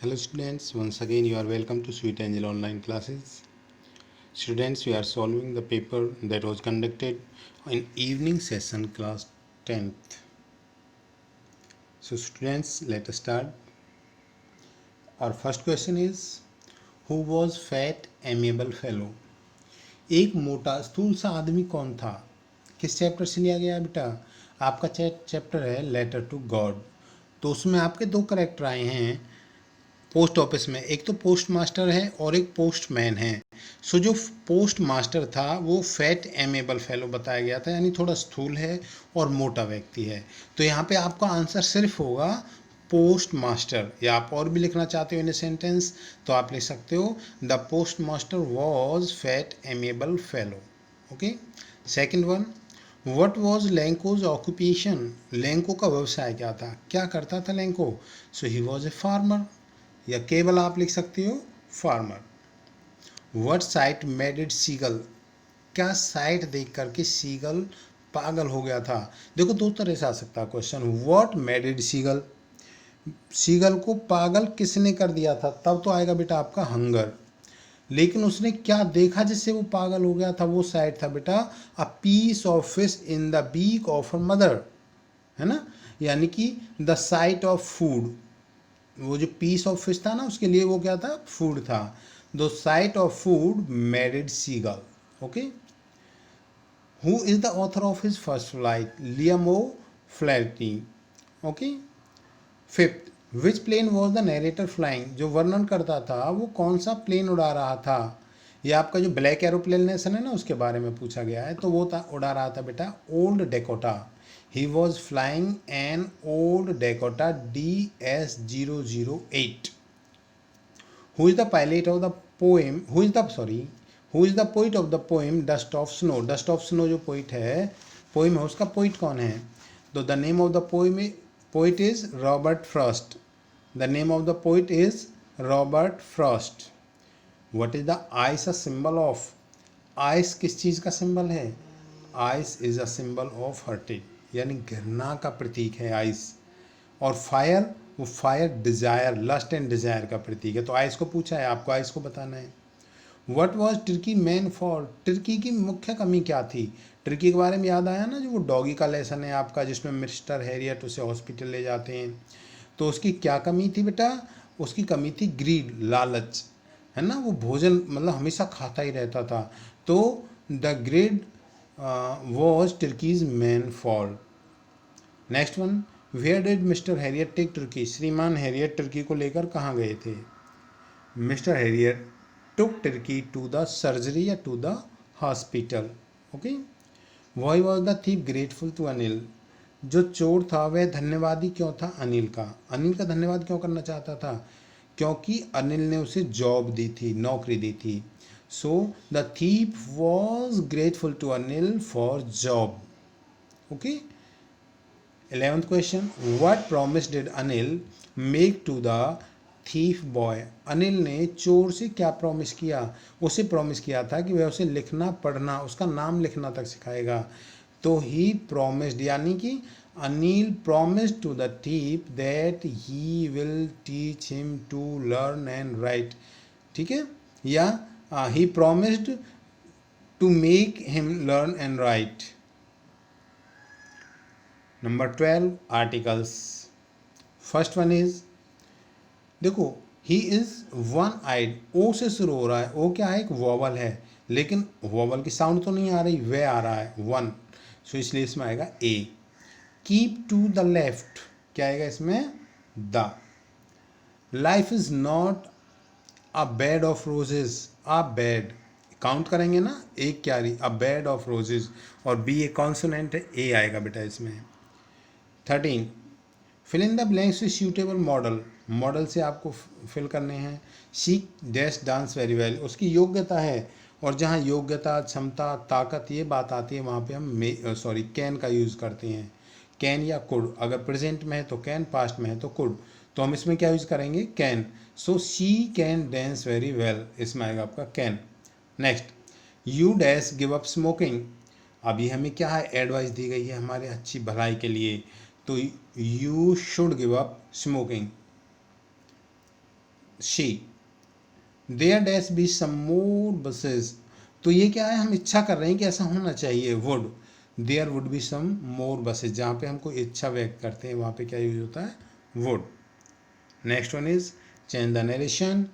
Hello students, once again you are welcome to Sweet Angel online classes. Students, we are solving the paper that was conducted in evening session class 10th. So students, let us start. Our first question is, who was fat amiable fellow? एक मोटा स्थूल सा आदमी कौन था? किस chapter से लिया गया बेटा? आपका चैप्टर है लेटर टू गॉड। तो उसमें आपके दो करेक्टर आए हैं पोस्ट ऑफिस में, एक तो पोस्ट मास्टर है और एक पोस्टमैन है। सो जो पोस्ट मास्टर था वो फैट एमेबल फेलो बताया गया था, यानी थोड़ा स्थूल है और मोटा व्यक्ति है। तो यहाँ पे आपका आंसर सिर्फ होगा पोस्ट मास्टर, या आप और भी लिखना चाहते हो इन ए सेंटेंस तो आप लिख सकते हो the postmaster was fat amiable fellow. Okay. Second one, what was Lencho's occupation? Lencho का व्यवसाय क्या था, क्या करता था Lencho? So he was a farmer, या केवल आप लिख सकते हो farmer. What sight made it seagull? क्या साइट देख करके सीगल पागल हो गया था? देखो दो तरह से आ सकता है question. What made it seagull, seagull को पागल किसने कर दिया था, तब तो आएगा बेटा आपका हंगर। लेकिन उसने क्या देखा जिससे वो पागल हो गया था? वो साइट था बेटा a piece of fish in the beak of her mother, है ना, यानी कि द साइट ऑफ फूड। वो जो पीस ऑफ फिश था ना, उसके लिए वो क्या था? फूड था। The sight of food married seagull. Okay. Who is the author of his first flight? Liam O Flaherty. Okay. Fifth, which plane was the narrator flying? जो वर्णन करता था वो कौन सा प्लेन उड़ा रहा था? ये आपका जो ब्लैक एरोप्लेन है ना, उसके बारे में पूछा गया है। तो वो उड़ा रहा था बेटा old Dakota. He was flying an old Dakota DS-008। Who is the pilot of the poem, who is the poet of the poem dust of snow? Dust of snow जो पोइट है, पोएम है, उसका poet कौन है? तो the name of the poet is Robert Frost. The name of the poet is Robert Frost. What is the ice a symbol of? Ice किस चीज़ का symbol है? Ice is a symbol of hatred, यानी घृणा का प्रतीक है ice. और fire, वो fire desire, lust and desire का प्रतीक है। तो आइस को पूछा है, आपको आइस को बताना है। What was Turkey man for? Turkey की मुख्य कमी क्या थी? टर्की के बारे में याद आया ना, जो वो डॉगी का लेसन है आपका, जिसमें मिस्टर हैरियट उसे हॉस्पिटल ले जाते हैं। तो उसकी क्या कमी थी बेटा? उसकी कमी थी ग्रीड, लालच, है ना। वो भोजन मतलब हमेशा खाता ही रहता था। तो the greed was turkey's man fall. Next one, where did Mr Harriet take turkey? श्रीमान हैरियट टर्की को लेकर कहाँ गए थे? Mr Harriet took turkey to the surgery या to the hospital. Okay. Why was the thief grateful to Anil? जो चोर था वह धन्यवादी क्यों था अनिल का? अनिल का धन्यवाद क्यों करना चाहता था? क्योंकि अनिल ने उसे जॉब दी थी, नौकरी दी थी। So the thief was grateful to Anil for job. Okay. 11th question, what promise did Anil make to the thief boy? अनिल ने चोर से क्या प्रॉमिस किया? उसे प्रॉमिस किया था कि वह उसे लिखना पढ़ना, उसका नाम लिखना तक सिखाएगा। तो ही प्रॉमिस्ड, यानी कि Anil promise to the thief that he will teach him to learn and write. ठीक है, या he promised to make him learn and write. Number 12, articles. First one is, देखो ही इज वन आइड, ओ से शुरू हो रहा है। ओ क्या है? एक वॉवल है, लेकिन वॉवल की साउंड तो नहीं आ रही, वे आ रहा है वन। सो इसलिए इसमें आएगा a. Keep to the left, क्या आएगा इसमें? The. Life is not a bed of roses, a bed count करेंगे ना, एक क्या रही? अ बेड ऑफ रोजेज, और बी ए कॉन्सोनेंट है, ए आएगा बेटा इसमें। 13, fill in the blanks with suitable modal. Modal से आपको फिल करने हैं। She dash dance very well, उसकी योग्यता है। और जहाँ योग्यता, क्षमता, ताकत ये बात आती है, वहाँ पे हम कैन का यूज़ करते हैं। कैन या कुड, अगर प्रेजेंट में है तो कैन, पास्ट में है तो कुड। तो हम इसमें क्या यूज़ करेंगे? Can. So she can dance very well, इसमें आएगा आपका can. Next, you dash give up smoking. अभी हमें क्या है? एडवाइस दी गई है हमारे अच्छी भलाई के लिए। तो you should give up smoking. She there dash be some more buses, तो ये क्या है, हम इच्छा कर रहे हैं कि ऐसा होना चाहिए, would, there would be some more buses, जहाँ पे हम कोई इच्छा व्यक्त करते हैं वहाँ पे क्या यूज होता है, would. Next one is change the narration,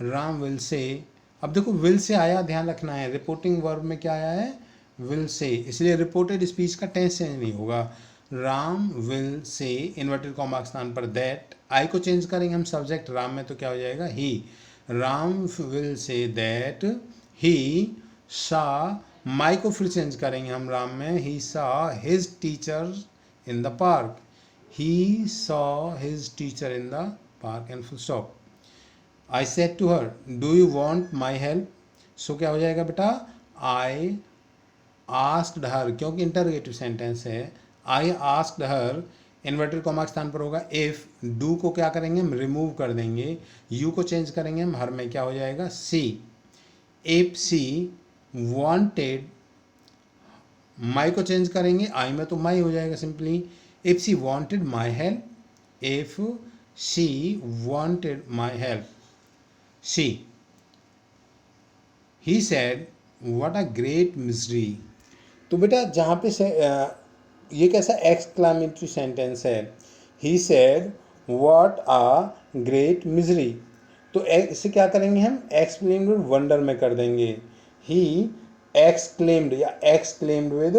Ram will से, अब देखो विल से आया, ध्यान रखना है, रिपोर्टिंग वर्ब में क्या आया है, विल से, इसलिए रिपोर्टेड स्पीच का टेंस चेंज नहीं होगा। राम विल से इन्वर्टेड कॉमा के स्थान पर दैट, आई को चेंज करेंगे हम सब्जेक्ट राम में, तो क्या हो जाएगा, he, Ram will say that he saw, my को फिर चेंज करेंगे हम राम में, he saw his teacher in the park, he saw his teacher in the park and full stop. I said to her do you want my help, so क्या हो जाएगा बेटा, I asked her, क्योंकि interrogative sentence है, I asked her, inverted comma के स्थान पर होगा इफ, डू को क्या करेंगे हम रिमूव कर देंगे, यू को चेंज करेंगे हम, हर में क्या हो जाएगा, सी, इफ सी वांटेड, माई को चेंज करेंगे, आई में तो माई हो जाएगा simply, if she wanted my help, if she wanted my help, she, he said what a great misery, तो बेटा जहाँ पे से ये कैसा एक्सक्लामेटरी सेंटेंस है, ही said what a great misery, तो इसे क्या करेंगे हम, एक्सक्लेम्ड वंडर में कर देंगे, ही एक्सक्लेम्ड या एक्सक्लेम्ड विद